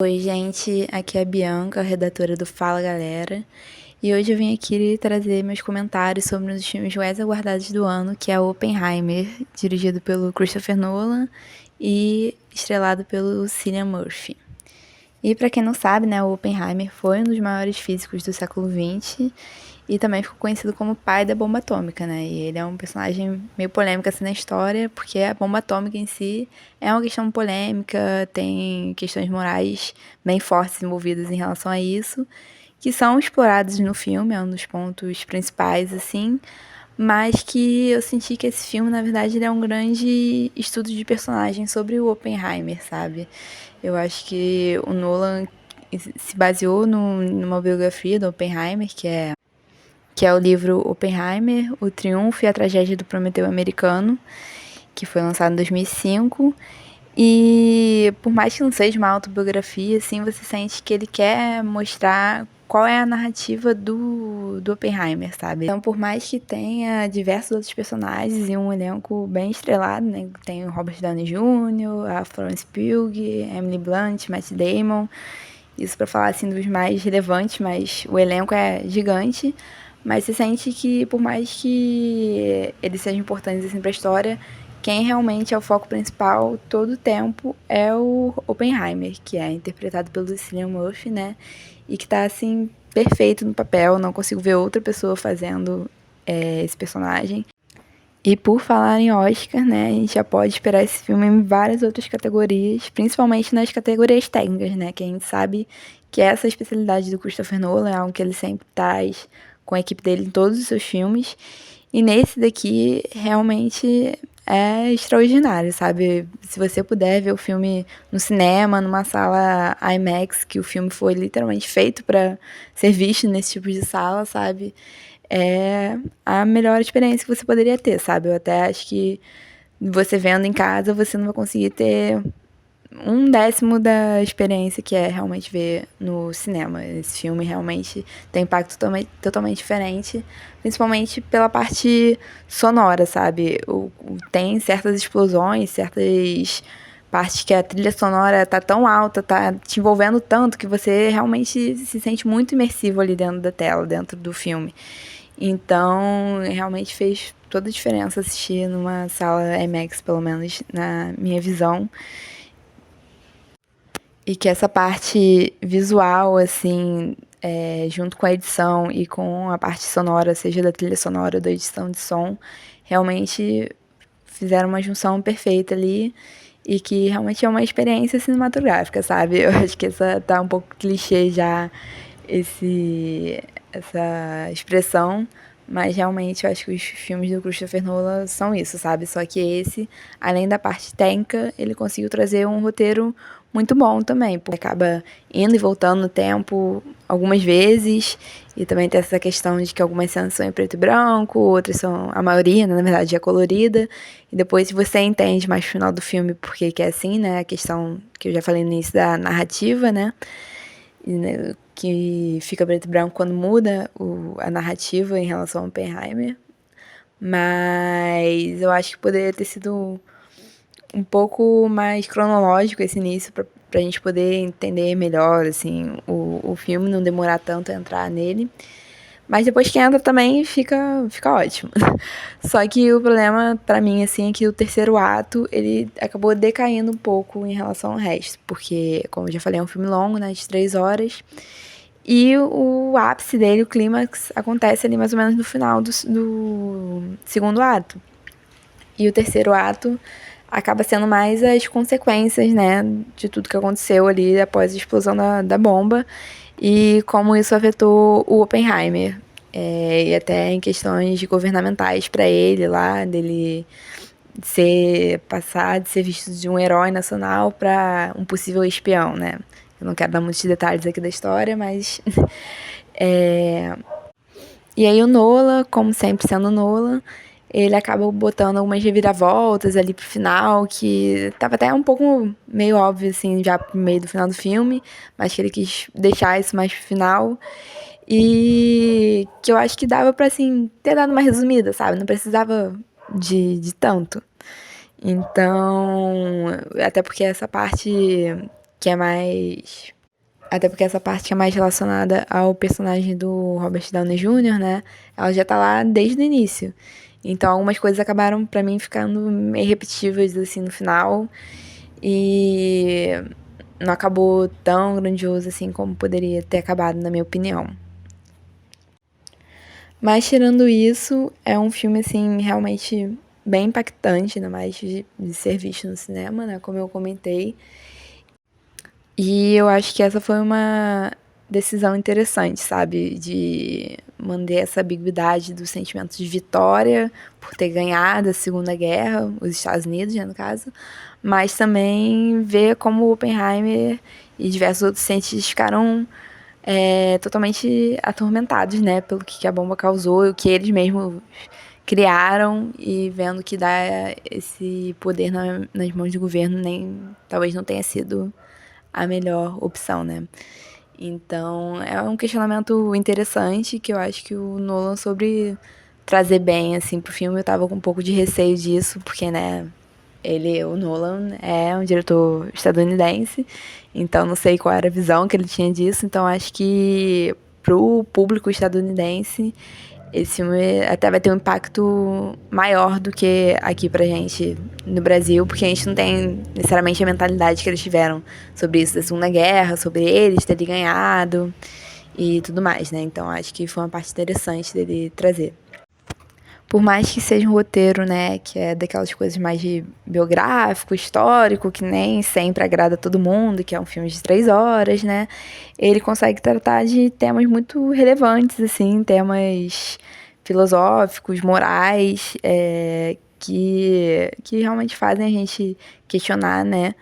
Oi, gente, aqui é a Bianca, redatora do Fala Galera, e hoje eu vim aqui trazer meus comentários sobre um dos filmes mais aguardados do ano, que é Oppenheimer, dirigido pelo Christopher Nolan e estrelado pelo Cillian Murphy. E para quem não sabe, né, o Oppenheimer foi um dos maiores físicos do século XX e também ficou conhecido como pai da bomba atômica, né? E ele é um personagem meio polêmico assim na história, porque a bomba atômica em si é uma questão polêmica, tem questões morais bem fortes envolvidas em relação a isso, que são explorados no filme, é um dos pontos principais, assim, mas que eu senti que esse filme, na verdade, ele é um grande estudo de personagem sobre o Oppenheimer, sabe? Eu acho que o Nolan se baseou numa biografia do Oppenheimer, que é o livro Oppenheimer, O Triunfo e a Tragédia do Prometeu Americano, que foi lançado em 2005. E por mais que não seja uma autobiografia, assim, você sente que ele quer mostrar qual é a narrativa do Oppenheimer, sabe? Então, por mais que tenha diversos outros personagens e um elenco bem estrelado, né? Tem o Robert Downey Jr., a Florence Pugh, Emily Blunt, Matt Damon. Isso para falar, assim, dos mais relevantes, mas o elenco é gigante. Mas você sente que, por mais que eles sejam importantes, assim, pra história, quem realmente é o foco principal todo o tempo é o Oppenheimer, que é interpretado pelo Cillian Murphy, né? E que tá, assim, perfeito no papel. Não consigo ver outra pessoa fazendo esse personagem. E por falar em Oscar, né, a gente já pode esperar esse filme em várias outras categorias, principalmente nas categorias técnicas, né, que a gente sabe que essa especialidade do Christopher Nolan é algo que ele sempre traz com a equipe dele em todos os seus filmes. E nesse daqui, realmente é extraordinário, sabe? Se você puder ver o filme no cinema, numa sala IMAX, que o filme foi literalmente feito para ser visto nesse tipo de sala, sabe? É a melhor experiência que você poderia ter, sabe? Eu até acho que você vendo em casa, você não vai conseguir ter um décimo da experiência que é realmente ver no cinema. Esse filme realmente tem um impacto totalmente diferente, principalmente pela parte sonora, sabe? Tem certas explosões, certas partes que a trilha sonora tá tão alta, tá te envolvendo tanto que você realmente se sente muito imersivo ali dentro da tela, dentro do filme. Então, realmente fez toda a diferença assistir numa sala IMAX, pelo menos na minha visão. E que essa parte visual, assim, junto com a edição e com a parte sonora, seja da trilha sonora ou da edição de som, realmente fizeram uma junção perfeita ali e que realmente é uma experiência cinematográfica, sabe? Eu acho que essa tá um pouco clichê já, essa expressão, mas realmente eu acho que os filmes do Christopher Nolan são isso, sabe? Só que esse, além da parte técnica, ele conseguiu trazer um roteiro muito bom também, porque acaba indo e voltando no tempo algumas vezes, e também tem essa questão de que algumas cenas são em preto e branco, outras são, a maioria, né, na verdade, é colorida, e depois você entende mais no final do filme porque que é assim, né, a questão que eu já falei no início da narrativa, né, que fica preto e branco quando muda a narrativa em relação ao Oppenheimer. Mas eu acho que poderia ter sido um pouco mais cronológico esse início pra gente poder entender melhor, assim, o filme, não demorar tanto a entrar nele. Mas depois que entra também fica ótimo. Só que o problema pra mim, assim, é que o terceiro ato, ele acabou decaindo um pouco em relação ao resto. Porque, como eu já falei, é um filme longo, né, de 3 horas. E o ápice dele, o clímax, acontece ali mais ou menos no final do segundo ato. E o terceiro ato acaba sendo mais as consequências, né, de tudo que aconteceu ali após a explosão da bomba e como isso afetou o Oppenheimer. E até em questões governamentais para ele lá, dele passar de ser visto de um herói nacional para um possível espião, né? Eu não quero dar muitos detalhes aqui da história, mas e aí o Nolan, como sempre sendo Nolan, ele acaba botando algumas reviravoltas ali pro final, que tava até um pouco meio óbvio, assim, já pro meio do final do filme, mas que ele quis deixar isso mais pro final. E que eu acho que dava pra, assim, ter dado uma resumida, sabe? Não precisava de tanto. Então, até porque essa parte que é mais... Até porque essa parte que é mais relacionada ao personagem do Robert Downey Jr., né? Ela já tá lá desde o início. Então, algumas coisas acabaram, pra mim, ficando meio repetitivas, assim, no final. E não acabou tão grandioso, assim, como poderia ter acabado, na minha opinião. Mas, tirando isso, é um filme, assim, realmente bem impactante, ainda mais de ser visto no cinema, né? Como eu comentei. E eu acho que essa foi uma decisão interessante, sabe? De manter essa ambiguidade do sentimento de vitória por ter ganhado a Segunda Guerra, os Estados Unidos, né, no caso, mas também ver como Oppenheimer e diversos outros cientistas ficaram totalmente atormentados, né, pelo que a bomba causou e o que eles mesmos criaram, e vendo que dar esse poder nas mãos do governo talvez não tenha sido a melhor opção, né? Então, é um questionamento interessante que eu acho que o Nolan sobre trazer bem, assim, pro filme. Eu tava com um pouco de receio disso, porque, né, o Nolan, é um diretor estadunidense, então não sei qual era a visão que ele tinha disso. Então, acho que pro público estadunidense esse filme até vai ter um impacto maior do que aqui pra gente no Brasil, porque a gente não tem necessariamente a mentalidade que eles tiveram sobre isso da Segunda Guerra, sobre eles terem ganhado e tudo mais, né? Então acho que foi uma parte interessante dele trazer. Por mais que seja um roteiro, né, que é daquelas coisas mais de biográfico, histórico, que nem sempre agrada todo mundo, que é um filme de 3 horas, né, ele consegue tratar de temas muito relevantes, assim, temas filosóficos, morais, que realmente fazem a gente questionar, né,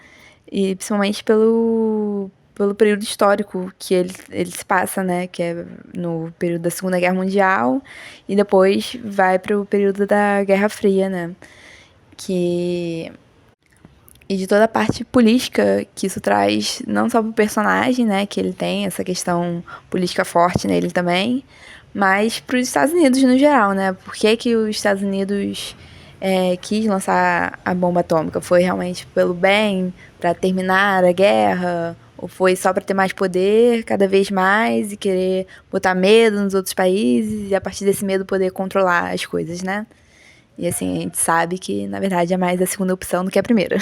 e principalmente pelo período histórico que ele se passa, né? Que é no período da Segunda Guerra Mundial e depois vai para o período da Guerra Fria, né? Que... E de toda a parte política que isso traz, não só pro personagem, né? Que ele tem essa questão política forte nele também, mas para os Estados Unidos no geral, né? Por que os Estados Unidos quis lançar a bomba atômica? Foi realmente pelo bem, para terminar a guerra? Ou foi só para ter mais poder cada vez mais e querer botar medo nos outros países e a partir desse medo poder controlar as coisas, né? E assim, a gente sabe que, na verdade, é mais a segunda opção do que a primeira.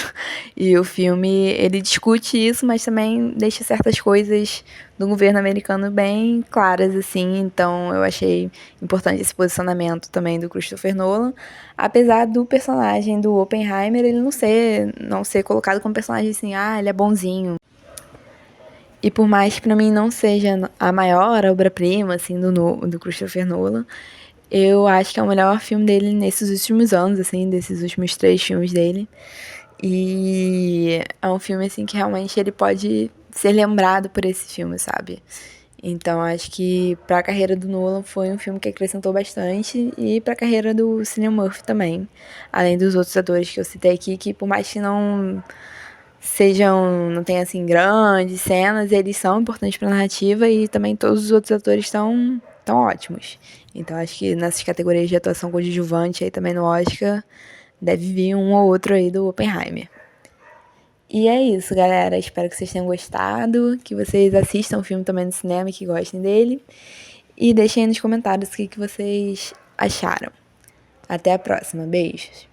E o filme, ele discute isso, mas também deixa certas coisas do governo americano bem claras, assim. Então, eu achei importante esse posicionamento também do Christopher Nolan. Apesar do personagem do Oppenheimer, ele não ser colocado como personagem assim, ele é bonzinho. E por mais que pra mim não seja a maior obra-prima, assim, do Christopher Nolan, eu acho que é o melhor filme dele nesses últimos anos, assim, desses últimos 3 filmes dele. E é um filme, assim, que realmente ele pode ser lembrado por esse filme, sabe? Então, acho que pra carreira do Nolan foi um filme que acrescentou bastante e pra carreira do Cillian Murphy também. Além dos outros atores que eu citei aqui, que por mais que não tenham, assim, grandes cenas, eles são importantes pra narrativa e também todos os outros atores estão ótimos. Então, acho que nessas categorias de atuação coadjuvante aí também no Oscar, deve vir um ou outro aí do Oppenheimer. E é isso, galera. Espero que vocês tenham gostado, que vocês assistam o filme também no cinema e que gostem dele. E deixem aí nos comentários o que vocês acharam. Até a próxima. Beijos.